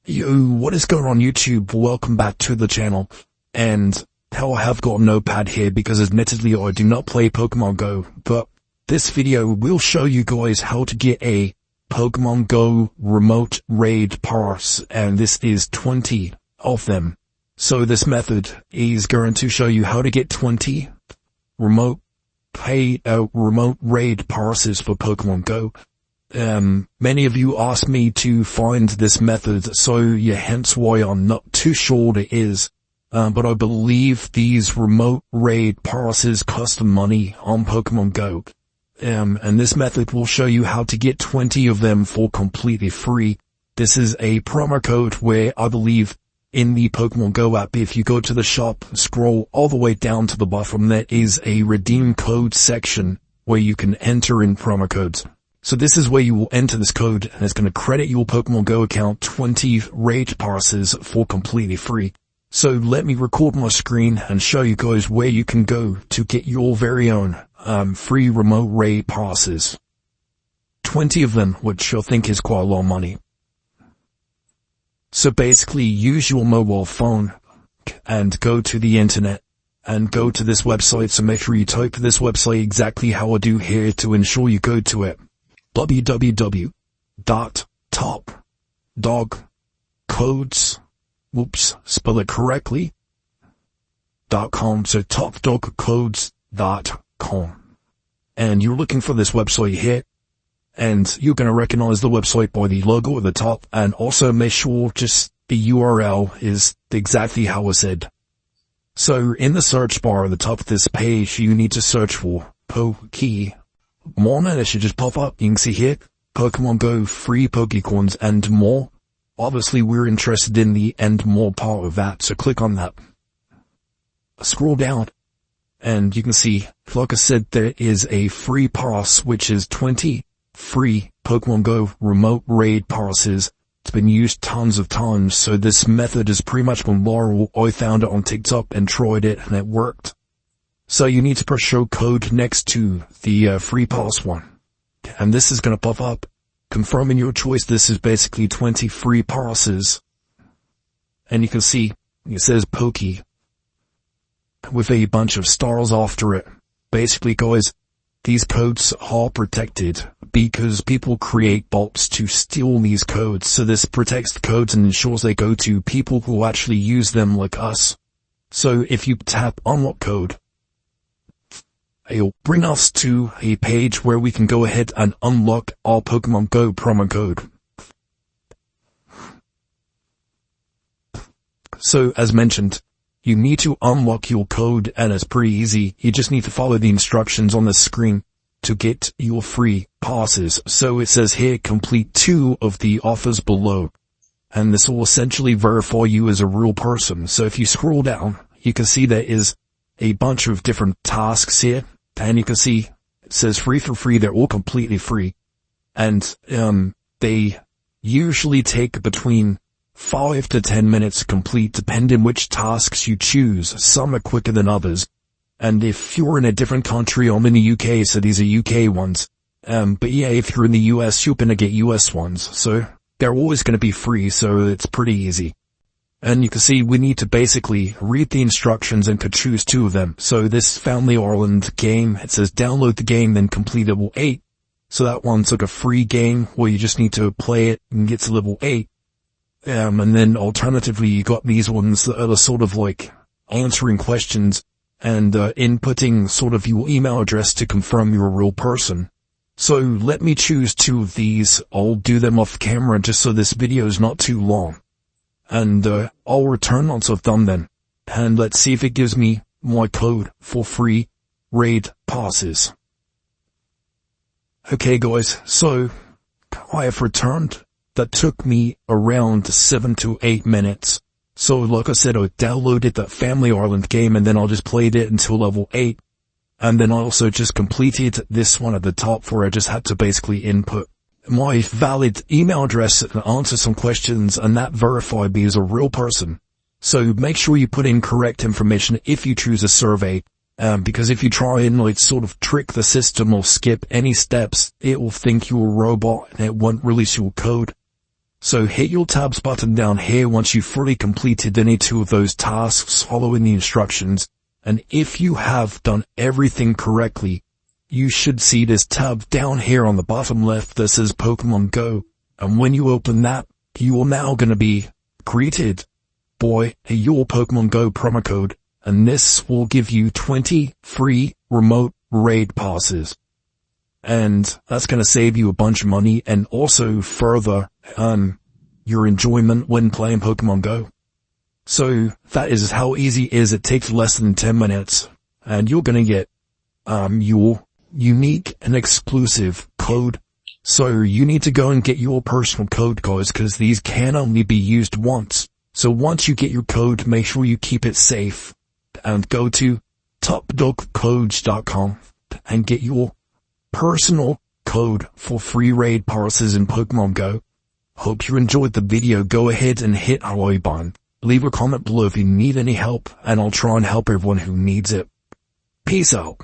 Yo, what is going on YouTube? Welcome back to the channel. And how I have got a notepad here because admittedly I do not play Pokemon Go, but this video will show you guys how to get a Pokemon Go remote raid pass, and this is 20 of them. So this method is going to show you how to get 20 remote raid passes for Pokemon Go. Many of you asked me to find this method, so yeah, hence why I'm not too sure what it is. But I believe these remote raid passes cost money on Pokemon Go. And this method will show you how to get 20 of them for completely free. This is a promo code where I believe in the Pokemon Go app, if you go to the shop, scroll all the way down to the bottom, there is a redeem code section where you can enter in promo codes. So this is where you will enter this code, and it's going to credit your Pokemon Go account 20 raid passes for completely free. So let me record my screen and show you guys where you can go to get your very own free remote raid passes. 20 of them, which I think is quite a lot of money. So basically use your mobile phone and go to the internet and go to this website. So make sure you type this website exactly how I do here to ensure you go to it. www.topdogcodes, spell it correctly, .com, so topdogcodes.com. And you're looking for this website here, and you're going to recognize the website by the logo at the top, and also make sure just the URL is exactly how I said. So in the search bar at the top of this page, you need to search for Pokemon, and it should just pop up. You can see here, Pokemon Go, free Pokecoins, and more. Obviously, we're interested in the and more part of that, so click on that. Scroll down, and you can see, like I said, there is a free pass, which is 20 free Pokemon Go remote raid passes. It's been used tons of times, so this method has pretty much been viral. I found it on TikTok and tried it, and it worked. So you need to press show code next to the free pass one. And this is going to pop up, confirming your choice. This is basically 20 free passes. And you can see, it says Poke, with a bunch of stars after it. Basically, guys, these codes are protected because people create bots to steal these codes. So this protects the codes and ensures they go to people who actually use them like us. So if you tap unlock code, it'll bring us to a page where we can go ahead and unlock our Pokemon Go promo code. So as mentioned, you need to unlock your code, and it's pretty easy. You just need to follow the instructions on the screen to get your free passes. So it says here, complete 2 of the offers below. And this will essentially verify you as a real person. So if you scroll down, you can see there is a bunch of different tasks here. And you can see it says free for free. They're all completely free. And they usually take between 5 to 10 minutes to complete, depending which tasks you choose. Some are quicker than others. And if you're in a different country, I'm in the UK, so these are UK ones. But yeah, if you're in the US, you're gonna get US ones. So they're always gonna be free, so it's pretty easy. And you can see we need to basically read the instructions and could choose 2 of them. So this Family Island game, it says download the game, then complete level 8. So that one's like a free game where you just need to play it and get to level 8. And then alternatively, you got these ones that are sort of like answering questions and inputting sort of your email address to confirm you're a real person. So let me choose 2 of these. I'll do them off camera just so this video is not too long. And I'll return once I've done them. And let's see if it gives me my code for free raid passes. Okay guys, so I have returned. That took me around 7 to 8 minutes. So like I said, I downloaded that Family Island game, and then I just played it until level 8. And then I also just completed this one at the top where I just had to basically input my valid email address and answer some questions, and that verified me as a real person. So make sure you put in correct information if you choose a survey, because if you try and like sort of trick the system or skip any steps, it will think you're a robot and it won't release your code. So hit your tabs button down here once you've fully completed any two of those tasks following the instructions, and if you have done everything correctly, you should see this tab down here on the bottom left that says Pokemon Go, and when you open that, you are now gonna be greeted by your Pokemon Go promo code, and this will give you 20 free remote raid passes. And that's gonna save you a bunch of money and also further your enjoyment when playing Pokemon Go. So that is how easy it is. It takes less than 10 minutes and you're gonna get your unique and exclusive code. So you need to go and get your personal code, guys, because these can only be used once. So once you get your code, make sure you keep it safe and go to topdogcodes.com and get your personal code for free raid passes in Pokemon Go. Hope you enjoyed the video. Go ahead and hit our like button. Leave a comment below if you need any help, and I'll try and help everyone who needs it. Peace out.